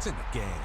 in the game.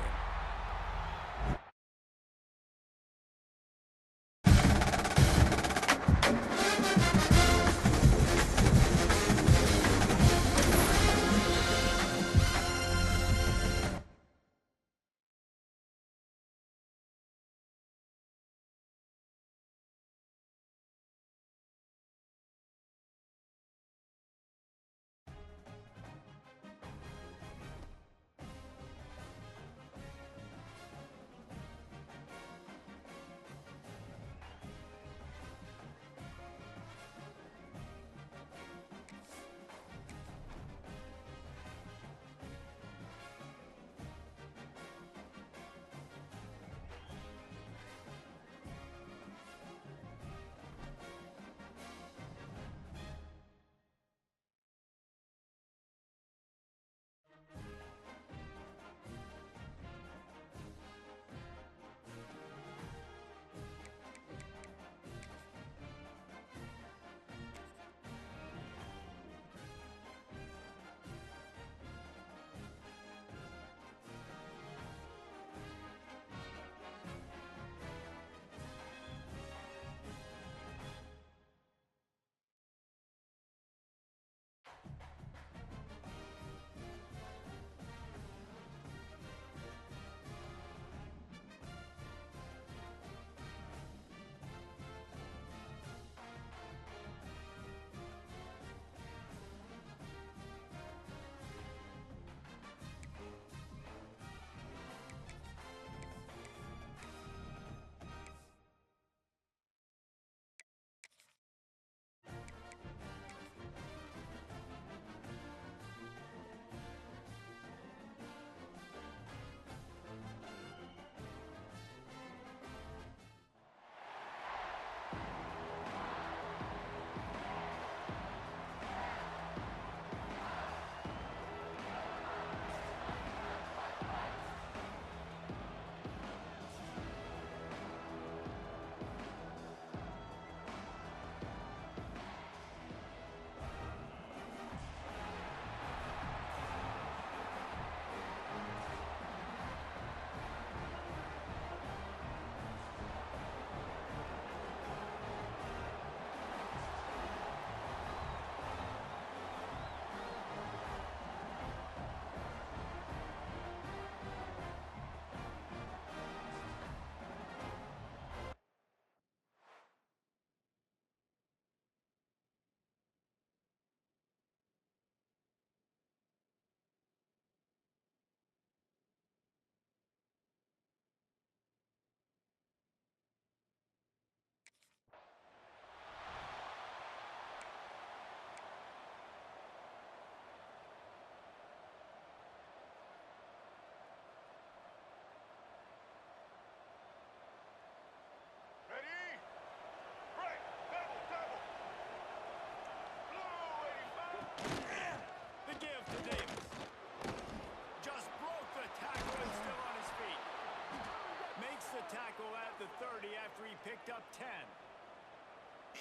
Tackle at the 30 after he picked up 10.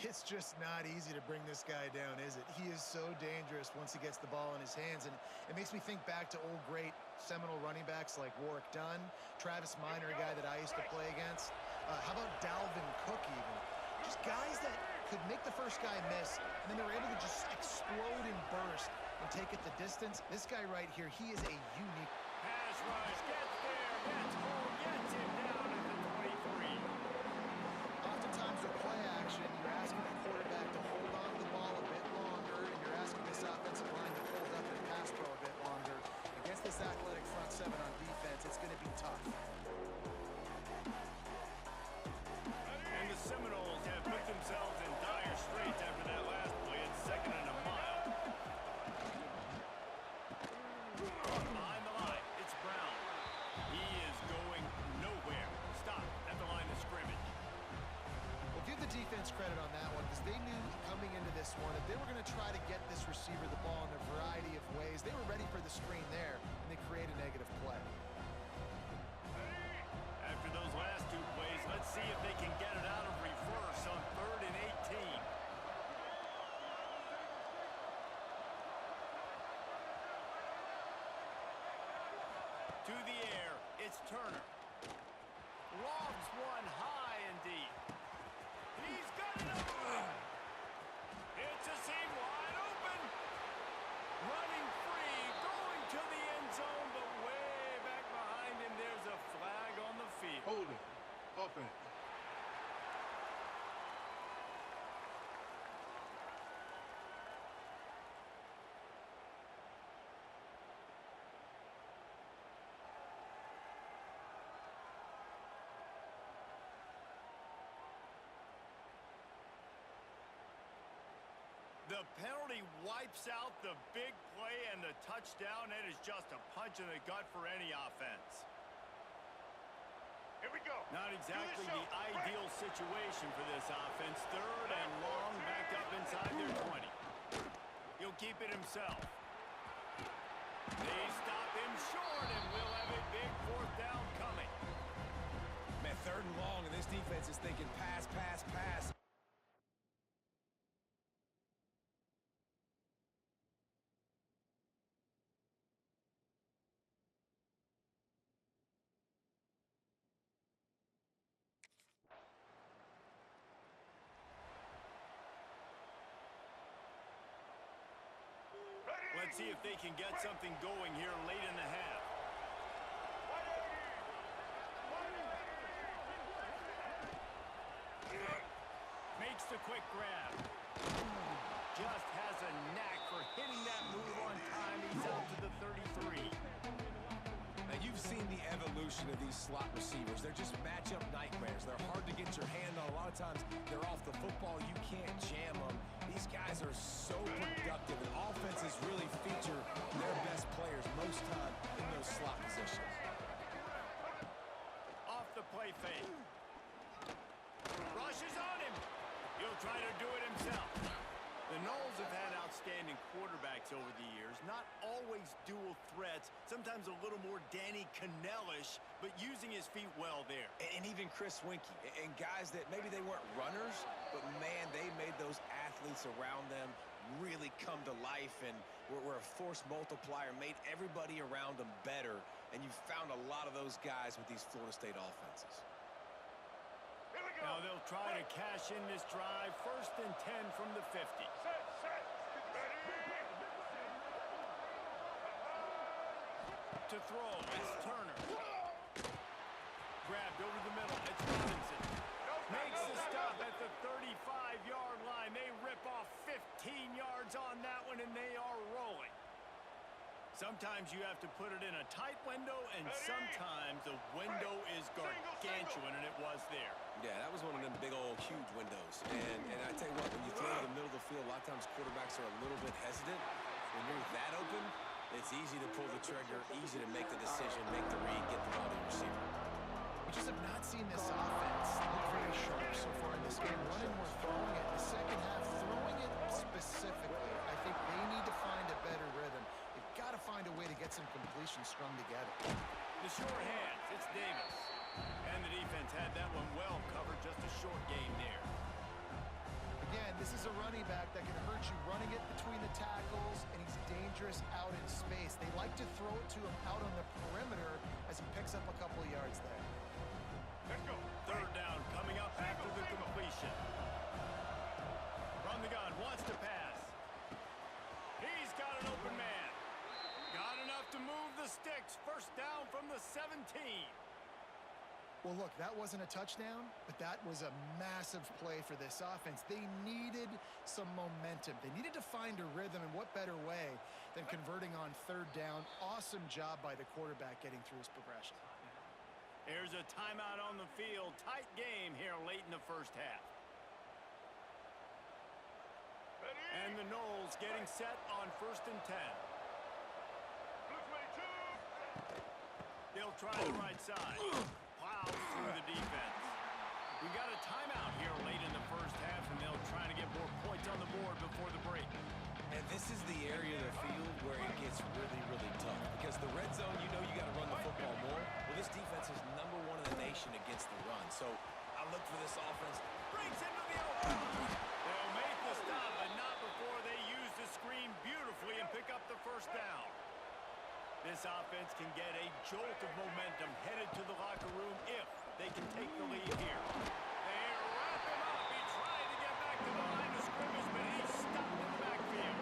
It's just not easy to bring this guy down, is it? He is so dangerous once he gets the ball in his hands, and it makes me think back to old great seminal running backs like Warwick Dunn, Travis Minor, a guy that I used to play against. How about Dalvin Cook even? Just guys that could make the first guy miss, and then they were able to just explode and burst and take it the distance. This guy right here, he is a unique. Pass rush, gets there, gets home, gets him down at the 23. Oftentimes with play action, you're asking the quarterback to hold on to the ball a bit longer, and you're asking this offensive line to hold up and pass pro a bit longer. Against this athletic front seven on defense, it's going to be tough. And the Seminoles have put themselves in dire straits after that last play. It's 2nd and a mile. Behind the line, it's Brown. He is going nowhere. Stop at the line of scrimmage. Well, give the defense credit on that one, because they knew coming into this one that they were going to try to get this receiver the ball in a variety of ways. They were ready for the screen there, and they create a negative play. After those last two plays, let's see if they can get it out of reverse on 3rd and 18. To the air. It's Turner. Lofts one high and deep. He's got it open. It's a seam wide open. Running free, going to the end zone, but way back behind him, there's a flag on the field. Hold it. Offense. The penalty wipes out the big play, and the touchdown. It is just a punch in the gut for any offense. Here we go. Not exactly the ideal situation for this offense. Third and long, backed up inside their 20. He'll keep it himself. They stop him short, and we'll have a big fourth down coming. Man, third and long, and this defense is thinking pass, pass, pass. Let's see if they can get something going here late in the half. Makes the quick grab. Just has a knack for hitting that move on time. He's out to the 33. Now, you've seen the evolution of these slot receivers. They're just matchup nightmares. They're hard to get your hand on. A lot of times, they're off the football. You can't jam them. These guys are so productive, and offenses really feature their best players most time in those slot positions. Off the play fake. Rushes on him. He'll try to do it himself. The Noles have had outstanding quarterbacks over the years. Not always dual threats. Sometimes a little more Danny Cannell-ish, but using his feet well there. And even Chris Winkie. And guys that maybe they weren't runners, but, man, they made those athletes around them really come to life and were a force multiplier, made everybody around them better. And you found a lot of those guys with these Florida State offenses. Now they'll try to cash in this drive. First and 10 from the 50. Set. Ready. To throw, it's Turner. Grabbed over the middle, it's Robinson. Makes the stop at the 35-yard line. They rip off 15 yards on that one, and they are rolling. Sometimes you have to put it in a tight window, and sometimes the window is gargantuan, and it was there. Yeah, that was one of them big old huge windows. And I tell you what, when you throw to the middle of the field, a lot of times quarterbacks are a little bit hesitant. When you're that open, it's easy to pull the trigger, easy to make the decision, make the read, get the ball to your receiver. We just have not seen this offense look very sharp so far in this game. Running more, throwing it. The second half, throwing it specifically. I think they need to find a better rhythm. They've got to find a way to get some completions strung together. The sure hands, it's Davis. And the defense had that one well covered, just a short game there. Again, this is a running back that can hurt you running it between the tackles, and he's dangerous out in space. They like to throw it to him out on the perimeter as he picks up a couple of yards there. Let's go. Third down coming up after the completion. From the gun, wants to pass. He's got an open man. Got enough to move the sticks. First down from the 17. Well, look, that wasn't a touchdown, but that was a massive play for this offense. They needed some momentum. They needed to find a rhythm, and what better way than converting on third down. Awesome job by the quarterback getting through his progression. Here's a timeout on the field. Tight game here late in the first half. Ready. And the Noles getting set on first and 10. Blitz way 2. They'll try the right side. Plows through the defense. We got a timeout here late in the first half, and they'll try to get more points on the board before the break. And this is the area of the field where it gets really, really tough. Because the red zone, you know you got to run the football more. Well, this defense is #1 in the nation against the run. So I look for this offense. Breaks into the open. They'll make the stop, but not before they use the screen beautifully and pick up the first down. This offense can get a jolt of momentum headed to the locker room if they can take the lead here. They wrap him up. He tried to get back to the line of scrimmage, but he's stopped in the backfield.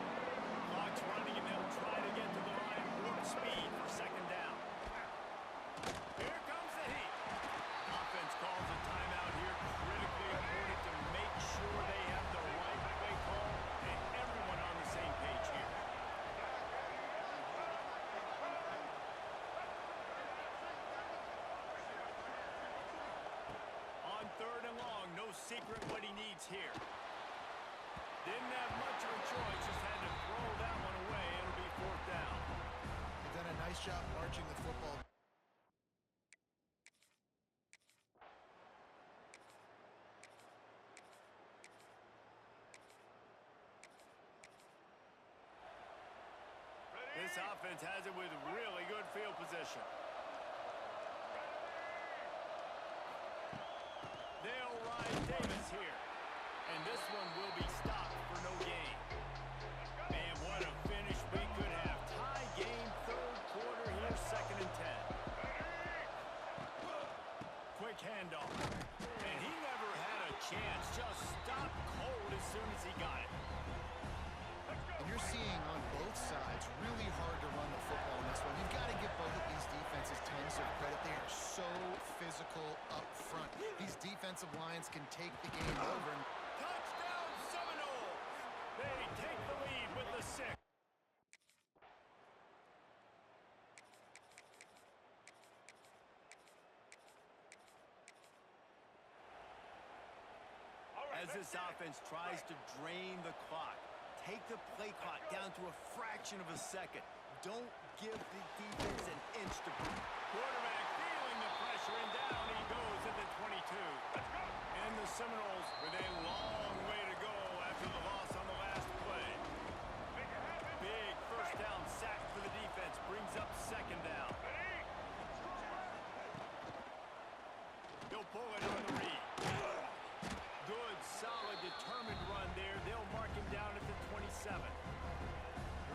Clock's running, and they'll try to get to the line warp speed for second down. Here comes the heat. Offense calls a timeout here. Critically important to make sure they have the right play call and everyone on the same page here. On third and long, no secret what he needs here. Didn't have much of a choice, just had to throw that one away. It'll be fourth down. They've done a nice job marching the football. This offense has it with really good field position. They'll ride Davis here. And this one will be stopped for no gain. Man, what a finish we could have. Tie game, third quarter here, second and 10. Quick handoff. And he never had a chance. Just stopped cold as soon as he got it. And you're seeing on both sides really hard to run the football in this one. You've got to give both of these defenses tons of credit. They are so physical up front. These defensive lines can take the game over. And Touchdown Seminoles! They take the lead with the 6. As this offense tries to drain the clock, take the play clock down to a fraction of a second. Don't give the defense an inch to breathe. Quarterback feeling the pressure, and down he goes at the 22. And the Seminoles with a long way to go after the loss on the last play. Big first down sack for the defense brings up second down. They'll pull it on the read. Good, solid, determined run there. They'll mark him down at the 27.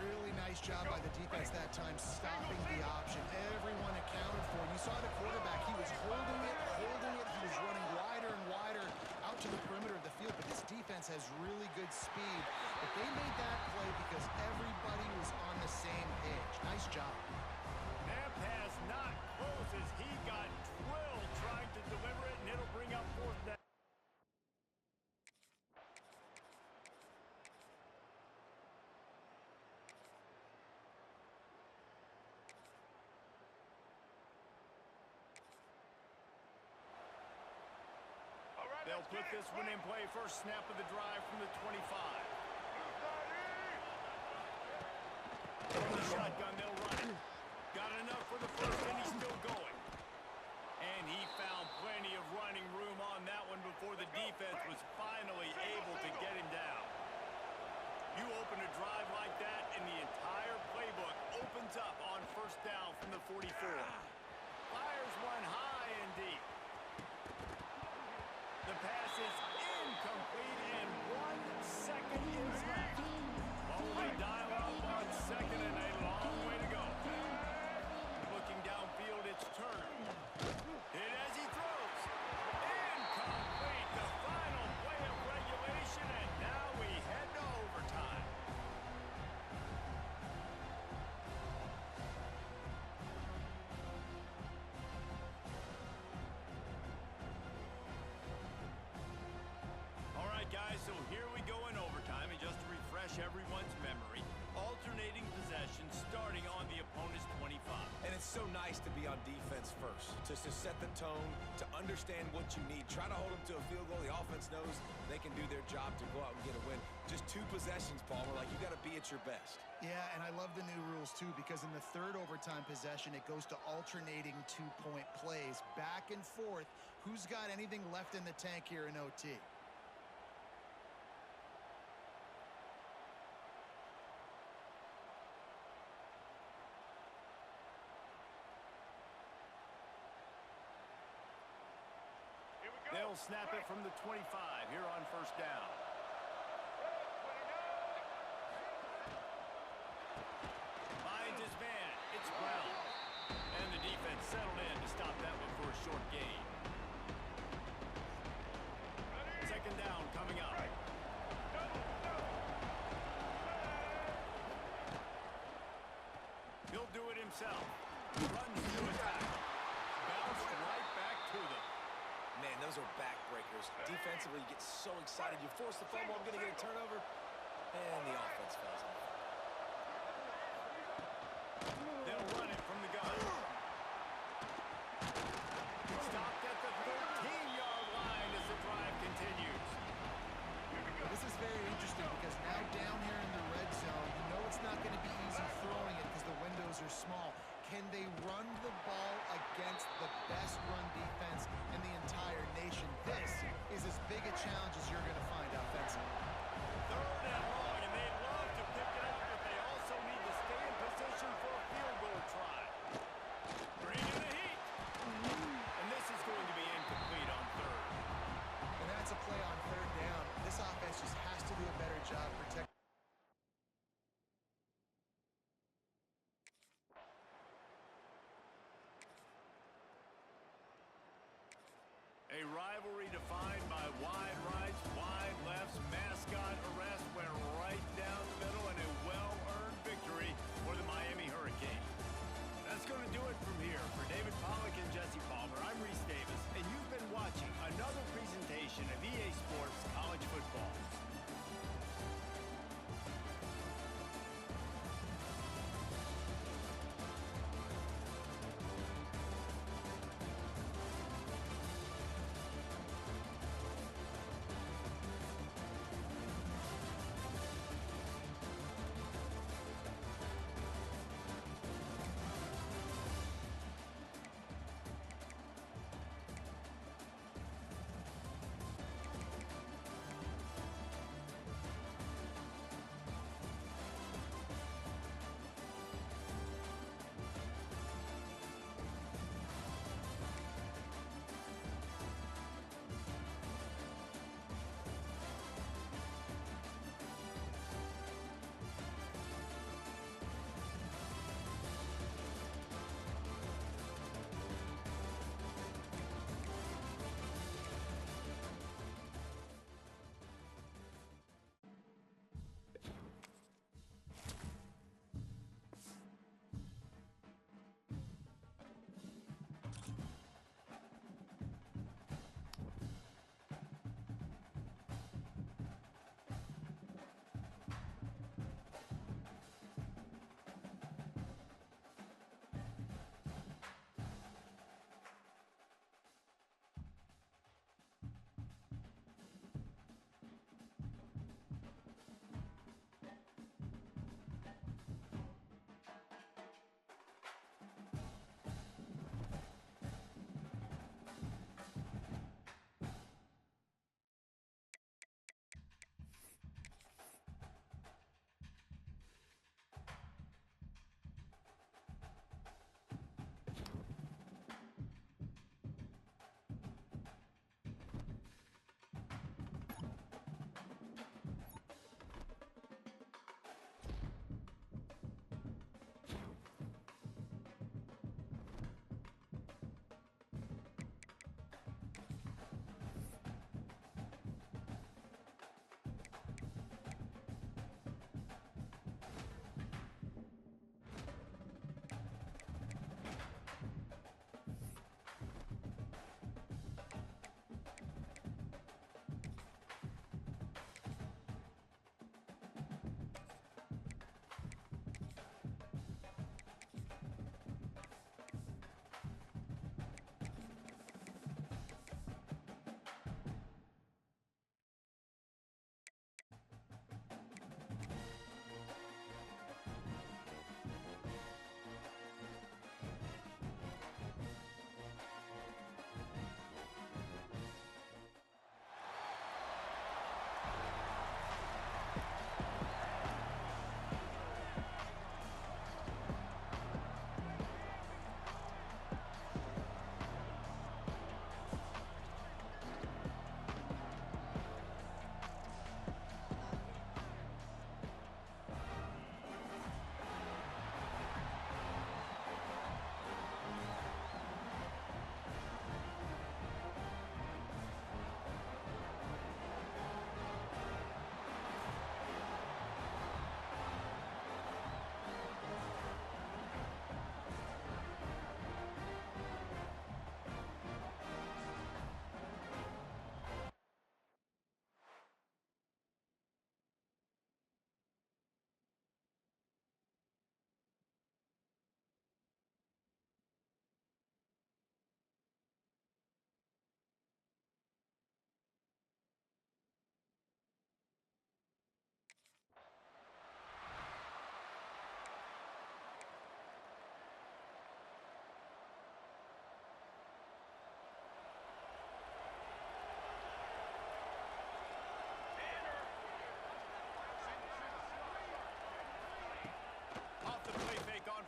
really nice job by the defense that time, stopping the option. Everyone accounted for it. You saw the quarterback. He was holding it. He was running wider and wider out to the perimeter of the field. But this defense has really good speed. But they made that play because everybody was on the same page. Nice job. That pass not close as he got drilled trying to deliver it, and it'll bring up fourth down. They'll put this one in play. First snap of the drive from the 25. From the shotgun, they'll run it. Got enough for the first, and he's still going. And he found plenty of running room on that one before the defense was finally able to get him down. You open a drive like that, and the entire playbook opens up on first down from the 44. Fires one high and deep. The pass is incomplete, and 1 second is left. Oh, they dial up on second, and a long way to go. Looking downfield, it's Turner. Hit as he throws. Incomplete. The final play of regulation, and now we head to overtime. All right, guys, so here we go in overtime, and just to refresh everyone's memory, alternating possession starting on the opponent's 25. And it's so nice to be on defense first, just to set the tone, to understand what you need. Try to hold them to a field goal. The offense knows they can do their job to go out and get a win. Just 2 possessions, Palmer. Like, you got to be at your best. Yeah, and I love the new rules, too, because in the third overtime possession, it goes to alternating 2-point plays, back and forth. Who's got anything left in the tank here in OT? They'll snap it from the 25 here on first down. Finds his man. It's Brown. second down coming up. Right. Double, double. He'll do it himself. Runs through a tackle. Bounced right back to them. Man, those are backbreakers. Defensively, you get so excited. You force the fumble, I'm going to get a turnover, and the offense falls off. They'll run it from the gun. Stopped at the 13-yard line as the drive continues. Well, this is very interesting because now down here in the red zone, you know it's not going to be easy throwing it because the windows are small. Can they run the ball against the best run defense in the entire nation? This is as big a challenge as you're going to find offensively. Third and long, and they'd love to pick it up, but they also need to stay in position for a field goal try. Bringing the heat. And this is going to be incomplete on third. And that's a play on third down. This offense just has to do a better job protecting. A rivalry defined by wide rights, wide lefts, mascot arrest went right down the middle, and a well-earned victory for the Miami Hurricane. That's going to do it from here. For David Pollack and Jesse Palmer, I'm Reese Davis, and you've been watching another presentation of EA Sports College Football.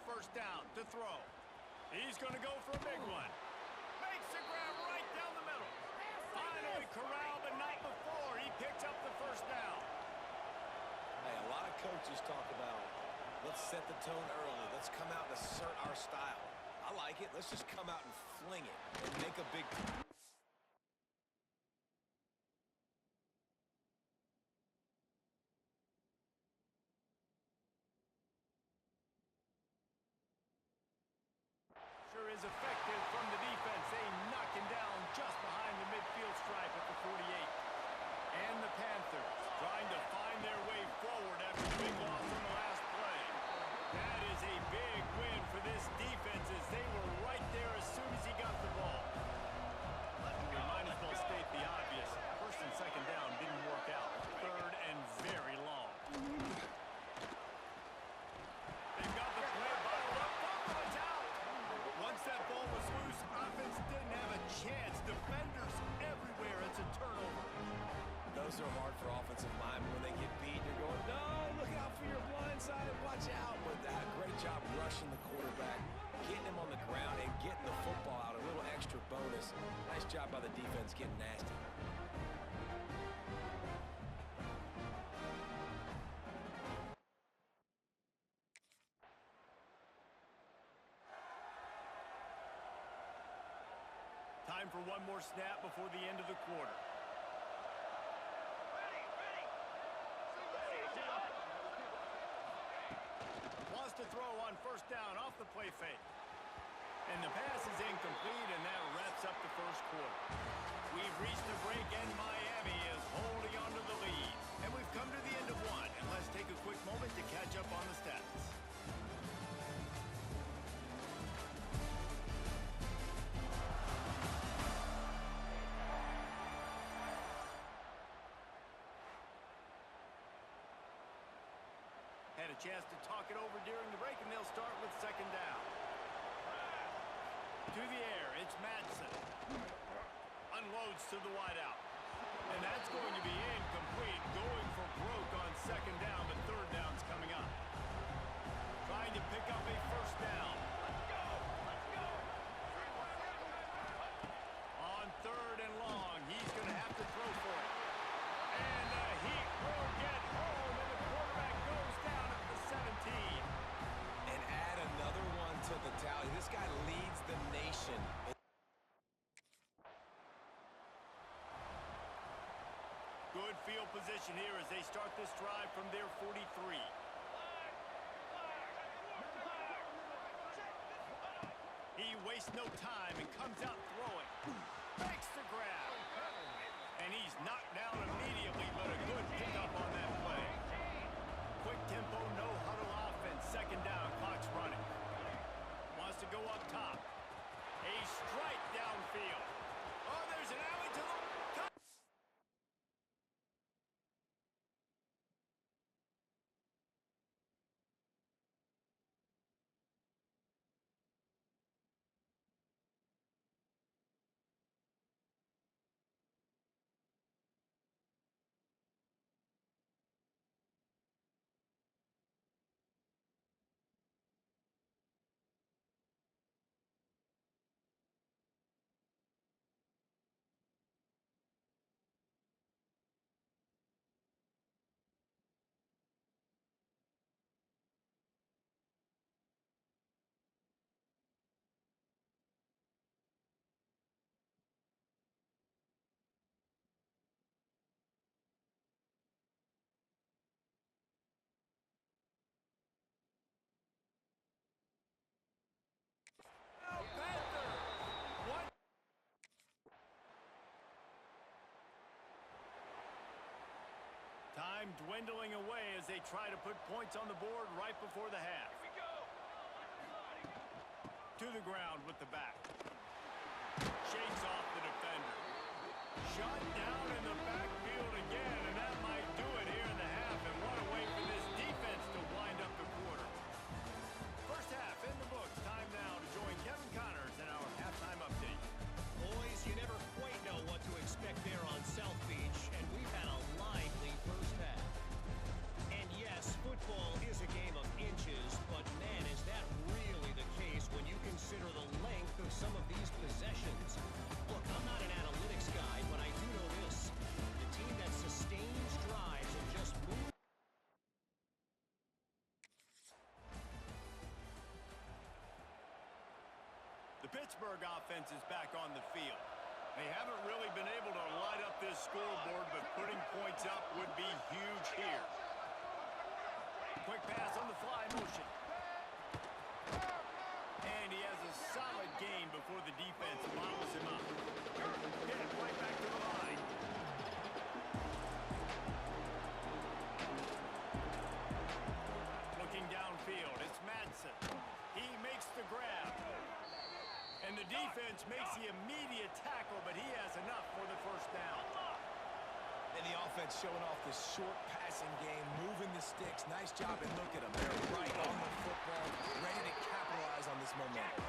first down to throw. He's going to go for a big one. Makes the grab right down the middle. Finally corralled, but not before he picks up the first down. Hey, a lot of coaches talk about, let's set the tone early. Let's come out and assert our style. I like it. Let's just come out and fling it and make a big... Sure is effective from the defense. They knock him down just behind the midfield stripe at the 48. And the Panthers trying to find their way forward after the big loss on the last play. That is a big win for this defense as they were right there as soon as he got the ball. We might as well state the obvious. First and second down didn't work out. Third and very long. They've got the play bottled up. It's out. Once that ball was loose, offense didn't have a chance. Defenders everywhere. It's a turnover. Those are hard for offensive linemen. When they get beat, you're going, no, look out for your blind side and watch out. But great job rushing the quarterback, getting him on the ground, and getting the football out. A little extra bonus. Nice job by the defense getting nasty. Time for one more snap before the end of the quarter. Wants to throw on first down off the play fake. And the pass is incomplete, and that wraps up the first quarter. We've reached the break, and Miami is holding on to the lead. And we've come to the end of one, and let's take a quick moment to catch up on the stats. Had a chance to talk it over during the break, and they'll start with second down. To the air, it's Madsen. Unloads to the wideout. And that's going to be incomplete. Going for broke on second down, but third down's coming up. Trying to pick up a first down. Let's go! Let's go! On third and long, he's going to have to throw for it. And the Heat will get home, and the quarterback goes down at the 17. And add another one to the tally. This guy leads the nation. Good field position here as they start this drive from their 43. He wastes no time and comes out throwing. Makes the grab. And he's knocked down immediately, but a good pickup on that play. Quick tempo, no huddle offense. Second down, clock's running. Wants to go up top. A strike downfield. Oh, there's an alley to the top. Time dwindling away as they try to put points on the board right before the half. Here we go. To the ground with the back. Shakes off the defender. Shot down in the backfield again, and that might do it here in the half. And what a way for this defense to wind up the quarter. First half in the books. Time now to join Kevin Connors in our halftime update. Boys, you never quite know what to expect there on South Beach, and we've had a lively first half. And yes, football is a game of inches, but man, is that really The Pittsburgh offense is back on the field. They haven't really been able to light up this scoreboard, but putting points up would be huge here. Quick pass on the fly motion. And he has a solid gain before the defense models him up. Hit it right back to the line. Looking downfield, it's Madsen. He makes the grab. And the defense makes the immediate tackle, but he has enough for the first down. And the offense showing off the short passing game, moving the sticks. Nice job, and look at them. They're right on the football, ready to capitalize on this momentum.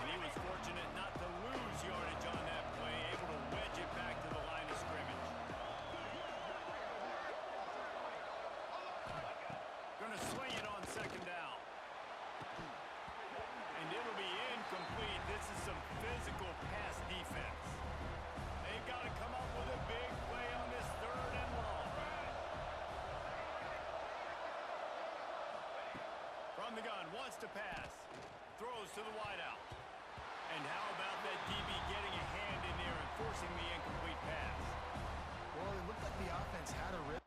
And he was fortunate not to lose yardage on that play, able to wedge it back to the line of scrimmage. Gonna swing it on second down. And it'll be incomplete. This is some physical pass defense. They've got to come up with a big play on this third and long. From the gun, wants to pass. Throws to the wideout. And how about that DB getting a hand in there and forcing the incomplete pass? Well, it looked like the offense had a rip.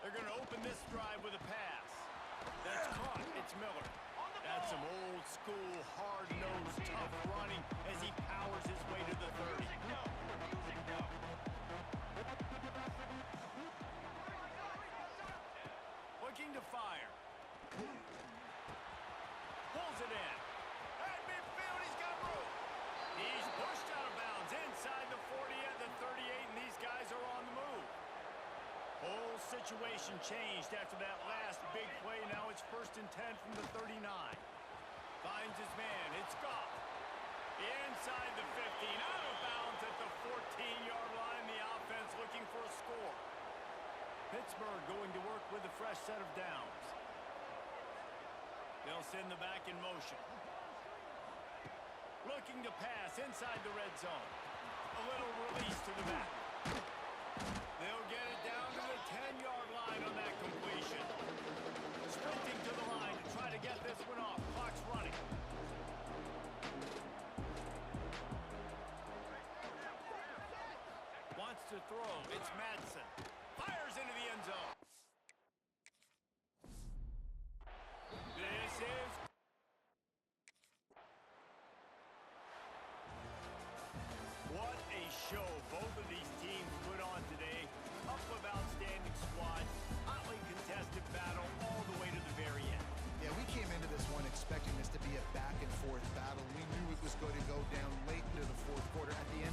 They're going to open this drive with a pass. That's caught. It's Miller. That's some old school, hard-nosed, tough running as he powers his way to the 30. Looking to fire. Pulls it in. At midfield, he's got room. He's pushed out of bounds inside the 40 at the 38, and these guys are on the move. Whole situation changed after that last big play. Now it's 1st and 10 from the 39. Finds his man. It's Goff. Inside the 15. Out of bounds at the 14-yard line. The offense looking for a score. Pittsburgh going to work with a fresh set of downs. They'll send the back in motion. Looking to pass inside the red zone. A little release to the back. They'll get it down to the 10-yard line on that completion. Sprinting to the line to try to get this one off. Clock's running. Wants to throw. It's Madsen. Fires into the end zone. This is... What a show both of these teams put on today. Couple of outstanding squads. Hotly contested battle all the way to the very end. Yeah, we came into this one expecting this to be a back-and-forth battle. We knew it was going to go down late into the fourth quarter. At the